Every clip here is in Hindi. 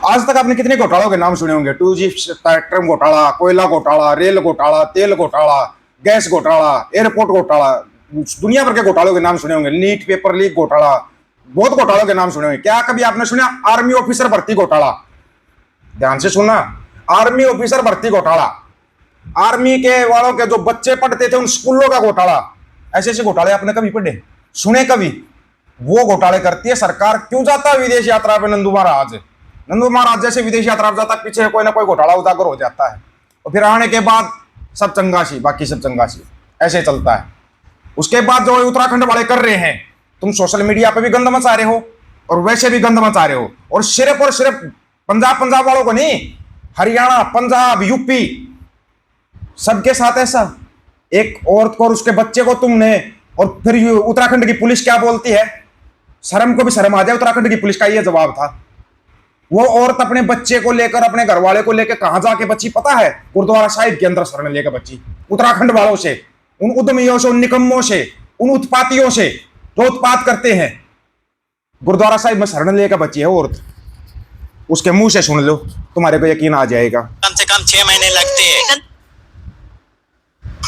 आज तक आपने कितने घोटालों के नाम सुने होंगे? 2G स्पेक्ट्रम घोटाला, कोयला घोटाला, रेल घोटाला, तेल घोटाला, गैस घोटाला, एयरपोर्ट घोटाला, दुनिया भर के घोटालों के नाम सुने होंगे। नीट पेपर लीक घोटाला, बहुत घोटालों के नाम सुने होंगे। क्या कभी आपने सुना आर्मी ऑफिसर भर्ती घोटाला? ध्यान से सुनना, आर्मी ऑफिसर भर्ती घोटाला, आर्मी के वालों के जो बच्चे पढ़ते थे उन स्कूलों का घोटाला। ऐसे ऐसे घोटाले आपने कभी पढ़े, सुने कभी? वो घोटाले करती है सरकार। क्यों जाता है विदेश यात्रा पे नंदू महाराज? नंदू महाराज जैसे विदेश यात्रा पर जाता, पीछे कोई ना कोई घोटाला उजागर हो जाता है, और फिर आने के बाद सब चंगासी, बाकी सब चंगासी, ऐसे चलता है। उसके बाद जो उत्तराखंड वाले कर रहे हैं, तुम सोशल मीडिया पे भी गंद मचा रहे हो और वैसे भी गंद मचा रहे हो, और सिर्फ पंजाब वालों को नहीं, हरियाणा, पंजाब, यूपी, सबके साथ ऐसा। एक औरत को और उसके बच्चे को तुमने, और फिर उत्तराखंड की पुलिस क्या बोलती है? शर्म को भी शर्म आ जाए। उत्तराखंड की पुलिस का ये जवाब था। वो औरत अपने बच्चे को लेकर, अपने घर वाले को लेकर कहां जाके बची पता है? गुरुद्वारा साहिब के अंदर शरण लेकर बची। उत्तराखंड वालों से, उन उद्यमियों से, उन निकम्मों से, उन उत्पातियों से जो उत्पात करते हैं, गुरुद्वारा साहिब में शरण लेकर बची है औरत। उसके मुंह से सुन लो, तुम्हारे को यकीन आ जाएगा। कम से कम 6 महीने लगते हैं।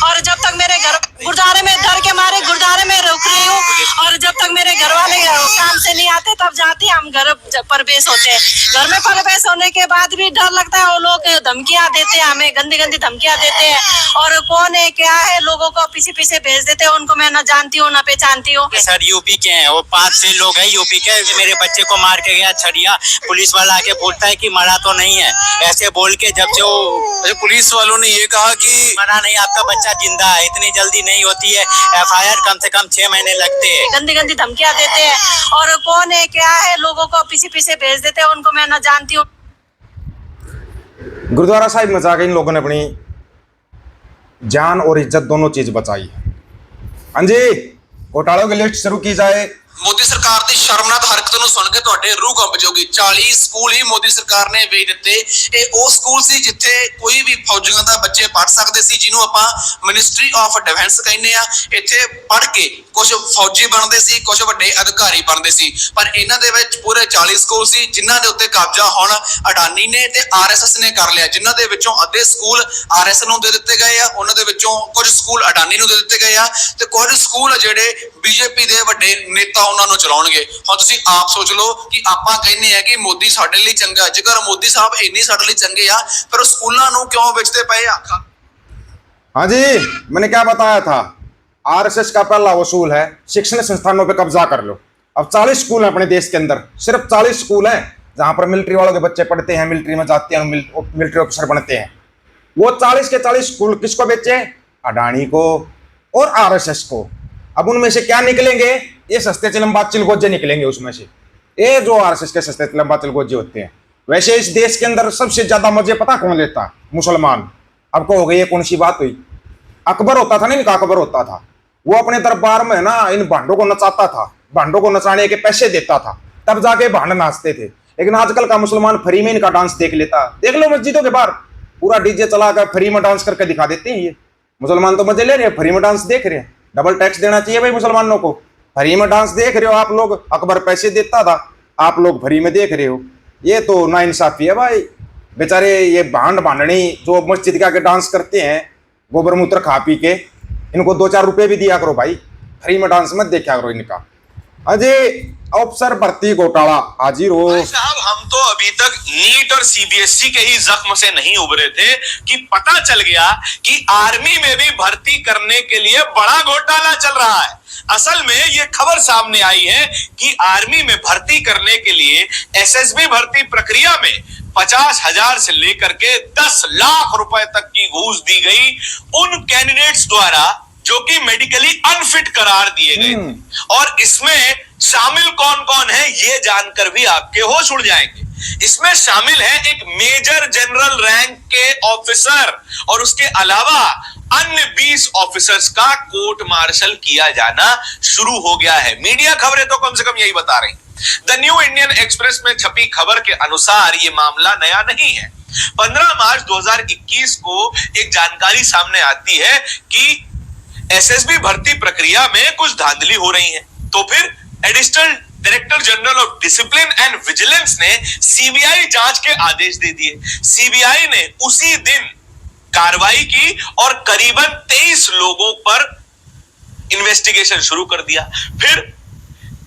और जब तक मेरे घर गुरुद्वारे में डर के मारे गुरुद्वारे में रुक रही हूँ, और जब तक मेरे घर वाले काम से नहीं आते तब जाती हम घर प्रवेश होते हैं। घर में प्रवेश होने के बाद भी डर लगता है। वो लोग धमकियां देते हैं, हमें गंदी गंदी धमकियां देते हैं, और कौन है क्या है, लोगों को पीछे पीछे भेज देते हैं। उनको मैं न जानती हूँ न पहचानती हूँ। सर यूपी के हैं, वो 5-6 लोग हैं यूपी के। मेरे बच्चे को मार के गया छड़िया, पुलिस वाला आके बोलता है कि मरा तो नहीं है, ऐसे बोल के जब से वो पुलिस वालों ने ये कहा कि मरा नहीं, आपका बच्चा जिंदा है। इतनी जल्दी नहीं होती है FIR, कम से कम 6 महीने लगते हैं। गंदी गंदी धमकियां देते हैं, और कौन है क्या है, लोगों को पीछे पीछे भेज देते हैं। उनको मैं न जानती हूँ। गुरुद्वारा साहिब में जाकर इन लोगों ने अपनी जान और इज्जत दोनों चीज बचाई है। हाँ जी, घोटालों की लिस्ट शुरू की जाए। मोदी सरकार ਦੀ ਸ਼ਰਮਨਾਕ ਹਰਕਤ ਨੂੰ ਸੁਣ ਕੇ ਤੁਹਾਡੇ ਰੂਹ ਕੰਬ ਜਾਊਗੀ। 40 ਸਕੂਲ ਹੀ ਮੋਦੀ ਸਰਕਾਰ ਨੇ ਵੇਚ ਦਿੱਤੇ। ਇਹ ਉਹ ਸਕੂਲ ਸੀ ਜਿੱਥੇ ਕੋਈ ਵੀ ਫੌਜੀਆਂ ਦਾ ਬੱਚੇ ਪੜ੍ਹ ਸਕਦੇ ਸੀ, ਜਿਹਨੂੰ ਆਪਾਂ ਮਿਨਿਸਟਰੀ ਆਫ ਡਿਫੈਂਸ ਕਹਿੰਦੇ ਆ। ਇੱਥੇ ਪੜ੍ਹ ਕੇ ਕੁਝ ਫੌਜੀ ਬਣਦੇ ਸੀ, ਕੁਝ ਵੱਡੇ ਅਧਿਕਾਰੀ ਬਣਦੇ ਸੀ, ਪਰ ਇਹਨਾਂ ਦੇ ਵਿੱਚ ਪੂਰੇ 40 ਸਕੂਲ ਸੀ ਜਿਨ੍ਹਾਂ ਦੇ ਉੱਤੇ ਕਬਜ਼ਾ ਹੁਣ ਅਡਾਨੀ ਨੇ ਤੇ RSS ਨੇ ਕਰ ਲਿਆ। ਜਿਨ੍ਹਾਂ ਦੇ ਵਿੱਚੋਂ ਅੱਧੇ ਸਕੂਲ RSS ਨੂੰ ਦੇ ਦਿੱਤੇ ਗਏ ਆ, ਉਹਨਾਂ ਦੇ ਵਿੱਚੋਂ ਕੁਝ ਸਕੂਲ ਅਡਾਨੀ ਨੂੰ ਦੇ ਦਿੱਤੇ ਗਏ ਆ, ਤੇ ਕੁਝ ਸਕੂਲ ਜਿਹੜੇ BJP ਦੇ ਵੱਡੇ ਨੇਤਾ ਉਹਨਾਂ ਨੂੰ ਚਲਾਉਣਗੇ। ਹੁਣ ਤੁਸੀਂ ਆਪ ਸੋਚ ਲਓ ਕਿ ਆਪਾਂ ਕਹਿੰਦੇ ਆ ਕਿ ਮੋਦੀ ਸਾਡੇ ਲਈ ਚੰਗਾ, ਜੇਕਰ ਮੋਦੀ ਸਾਹਿਬ ਇੰਨੀ ਸਾਡੇ ਲਈ ਚੰਗੇ ਆ, ਫਿਰ ਉਹ ਸਕੂਲਾਂ ਨੂੰ ਕਿਉਂ ਵੇਚਦੇ ਪਏ ਆ? हाँ जी, मैंने क्या बताया था? RSS का पहला वसूल है शिक्षण संस्थानों पे कब्जा कर लो। अब 40 स्कूल हैं अपने देश के अंदर, सिर्फ 40 स्कूल हैं जहां पर मिलिट्री वालों के बच्चे पढ़ते हैं, मिलिट्री में जाते हैं, मिलिट्री ऑफिसर बनते हैं। वो 40 के 40 स्कूल किसको बेचे? अडानी को और RSS को। अब उनमें से क्या निकलेंगे? ये सस्ते चिलम्बा चिलगोजे निकलेंगे उसमें से, ये जो RSS के सस्ते चिलम्बा चिलगोजे होते हैं। वैसे इस देश के अंदर सबसे ज्यादा मजे पता कौन लेता? मुसलमान। अब कहोगे ये कौन सी बात हुई? अकबर होता था ना, इनका अकबर होता था, वो अपने दरबार में ना इन भांडों को नचाता था, भांडों को नचाने के पैसे देता था, तब जाके भांड नाचते थे। लेकिन आजकल का मुसलमान फ्री में इनका डांस देख लेता। देख लो मस्जिदों के बाहर पूरा DJ चलाकर फ्री में डांस करके दिखा देते हैं। ये मुसलमान तो मजे ले रहे हैं, फ्री में डांस देख रहे हैं। डबल टैक्स देना चाहिए भाई मुसलमानों को। फ्री में डांस देख रहे हो आप लोग, अकबर पैसे देता था, आप लोग फ्री में देख रहे हो। ये तो नाइंसाफी है भाई। बेचारे ये भांड भांडनी जो मस्जिद के आके डांस करते हैं गोबर मूत्र खा पी के, इनको 2-4 रुपए भी दिया करो भाई, फ्री में डांस मत देखा करो इनका। अजय अफसर भर्ती घोटाला हाजिर हो। साहब, हम तो अभी तक नीट और CBSE के ही जख्म से नहीं उभरे थे कि पता चल गया कि आर्मी में भी भर्ती करने के लिए बड़ा घोटाला चल रहा है। असल में ये खबर सामने आई है कि आर्मी में भर्ती करने के लिए SSB भर्ती प्रक्रिया में 50,000 से लेकर के 10 लाख रुपए तक की घूस दी गई उन कैंडिडेट्स द्वारा जो कि मेडिकली अनफिट करार दिए गए। और इसमें शामिल कौन कौन है ये जानकर भी आपके होश उड़ जाएंगे। इसमें शामिल है एक मेजर जनरल रैंक के ऑफिसर, और उसके अलावा अन्य 20 ऑफिसर्स का कोर्ट मार्शल किया जाना शुरू हो गया है। मीडिया खबरें तो कम से कम यही बता रही। द न्यू इंडियन एक्सप्रेस में छपी खबर के अनुसार ये मामला नया नहीं है। 15 मार्च 2021 को एक जानकारी सामने आती है कि SSB भर्ती प्रक्रिया में कुछ धांधली हो रही है, तो फिर additional director general of discipline and vigilance ने सीबीआई जांच के आदेश दे दिए। सीबीआई ने उसी दिन कार्रवाई की और करीबन 23 लोगों पर इन्वेस्टिगेशन शुरू कर दिया। फिर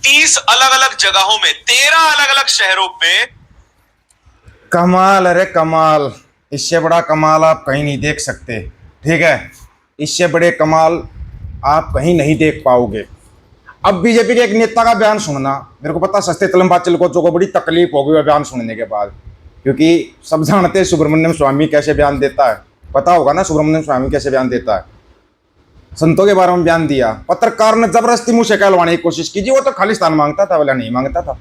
30 अलग अलग जगहों में 13 अलग अलग शहरों में। कमाल, अरे कमाल, इससे बड़ा कमाल आप कहीं नहीं देख सकते। ठीक है, इससे बड़े कमाल आप कहीं नहीं देख पाओगे। अब बीजेपी के एक नेता का बयान सुनना, मेरे को पता सस्ते तलमबाज चिलकोचों को बड़ी तकलीफ होगी वह बयान सुनने के बाद, क्योंकि सब जानते हैं सुब्रमण्यम स्वामी कैसे बयान देता है। पता होगा ना सुब्रमण्यम स्वामी कैसे बयान देता है। संतों के बारे में बयान दिया, पत्रकार ने जबरदस्ती मुंह से कहलवाने की कोशिश की जी वो तो खालिस्तान मांगता था, बोला नहीं मांगता था।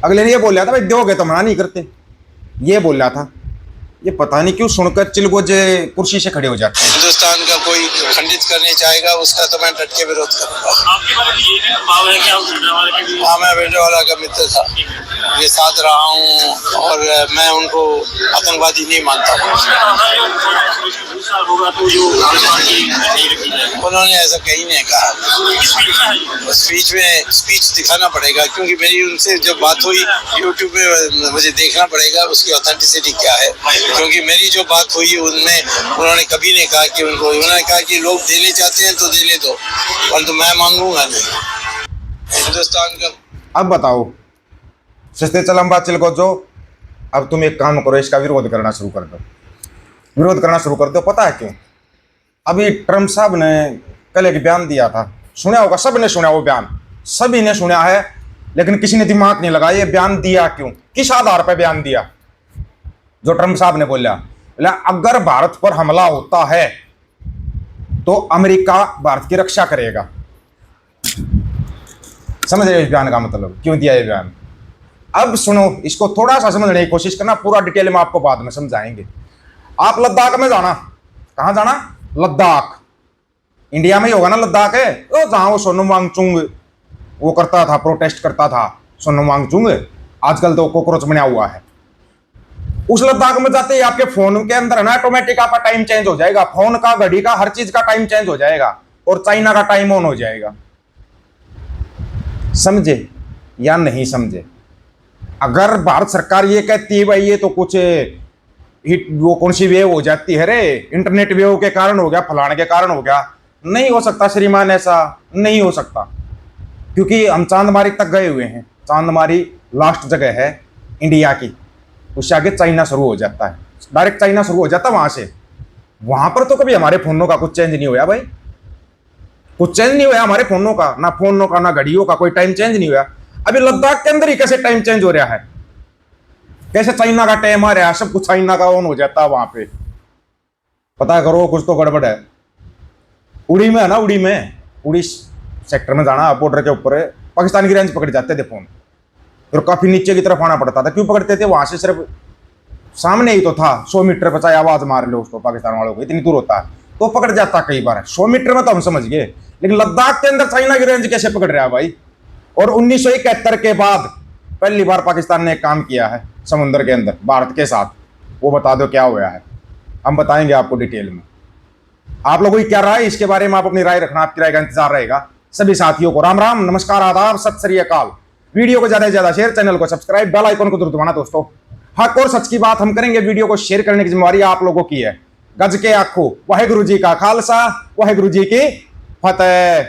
अगले ने ये बोल रहा था भाई दोगे तो मना नहीं करते, ये बोल रहा था। ये पता नहीं क्यों सुनकर चिलगोजे कुर्सी से खड़े हो जाते हैं। हिंदुस्तान का कोई खंडित करने चाहेगा उसका तो मैं डट के विरोध करूंगा। आपके बारे में ये भी भाव है कि आप भिंडरावाला के भी? हाँ, मैं भिंडरावाला का मित्र था, ये साथ रहा हूँ और मैं उनको आतंकवादी नहीं मानता हूँ। उन्होंने ऐसा कहीं नहीं कहा। स्पीच दिखाना पड़ेगा क्योंकि मेरी उनसे जब बात हुई यूट्यूब पे मुझे देखना पड़ेगा उसकी ऑथेंटिसिटी क्या है, क्योंकि मेरी जो बात हुई उनमें उन्होंने कभी नहीं कहा कि उन्होंने कहा कि लोग देने चाहते हैं तो देने दो, परंतु मैं मांगूंगा नहीं। हिंदुस्तान का अब बताओ सस्ते तलमबाज चिलकोचो, अब तुम एक काम करो, इसका विरोध करना शुरू कर दो। विरोध करना शुरू कर दो। पता है क्यों? अभी ट्रम्प साहब ने कल एक बयान दिया था, सुना होगा, सब ने सुना वो बयान, सभी ने सुना है, लेकिन किसी ने दिमाग नहीं लगाया ये बयान दिया क्यों, किस आधार पर बयान दिया। जो ट्रम्प साहब ने बोला अगर भारत पर हमला होता है तो अमेरिका भारत की रक्षा करेगा। समझ रहे हो इस बयान का मतलब, क्यों दिया ये बयान? अब सुनो, इसको थोड़ा सा समझने की कोशिश करना, पूरा डिटेल में आपको बाद में समझाएंगे। आप लद्दाख में जाना, कहां जाना? लद्दाख, इंडिया में ही होगा ना लद्दाख है, तो जहां वो सोनम वांगचुक वो करता था, प्रोटेस्ट करता था सोनम वांगचुक, आजकल तो कॉकरोच बना हुआ है। उस लद्दाख में जाते ही आपके फोन के अंदर है ना ऑटोमेटिक आपका टाइम चेंज हो जाएगा, फोन का, घड़ी का, हर चीज का टाइम चेंज हो जाएगा और चाइना का टाइम ऑन हो जाएगा। समझे या नहीं समझे? अगर भारत सरकार ये कहती है भाई ये तो कुछ हिट वो कौन सी वेव हो जाती है रे, इंटरनेट वेव के कारण हो गया, फलाने के कारण हो गया, नहीं हो सकता श्रीमान, ऐसा नहीं हो सकता, क्योंकि हम चांदमारी तक गए हुए हैं। चांदमारी लास्ट जगह है इंडिया की, उससे आगे चाइना शुरू हो जाता है, डायरेक्ट चाइना शुरू हो जाता है वहां से। वहां पर तो कभी हमारे फोनों का कुछ चेंज नहीं हुआ भाई, कुछ चेंज नहीं हुआ हमारे फोनों का, ना फोनों का ना घड़ियों का, कोई टाइम चेंज नहीं हुआ। अभी लद्दाख के अंदर ही कैसे टाइम चेंज हो रहा है, कैसे चाइना का टाइम आ रहा है, सब कुछ चाइना का ऑन हो जाता है वहां पे। पता करो कुछ तो गड़बड़ है। उड़ी में है ना, उड़ी सेक्टर में जाना, बॉर्डर के ऊपर पाकिस्तान की रेंज पकड़ जाते थे फोन, फिर काफी नीचे की तरफ आना पड़ता था। क्यों पकड़ते थे? वहां से सिर्फ सामने ही तो था, 100 मीटर पर चाहे आवाज मार लो उसको, पाकिस्तान वालों को इतनी दूर होता है तो पकड़ जाता कई बार। 100 मीटर में तो हम समझ गए, लेकिन लद्दाख के अंदर चाइना की रेंज कैसे पकड़ रहा है भाई? और 1971 के बाद पहली बार पाकिस्तान ने एक काम किया है समुद्र के अंदर भारत के साथ, वो बता दो क्या हुआ है, हम बताएंगे आपको डिटेल में। आप लोगों की क्या राय इसके बारे में, आप अपनी राय रखना, आपकी राय का इंतजार रहेगा। सभी साथियों को राम राम, नमस्कार, आदाब, सत श्री अकाल। वीडियो को ज्यादा से ज्यादा शेयर, चैनल को सब्सक्राइब, बेल आइकन को जरूर दबाना दोस्तों। हक और सच की बात हम करेंगे, वीडियो को शेयर करने की जिम्मेवारी आप लोगों की है। गज के आखो, वाहेगुरु जी का खालसा, वाहेगुरु जी की फतेह।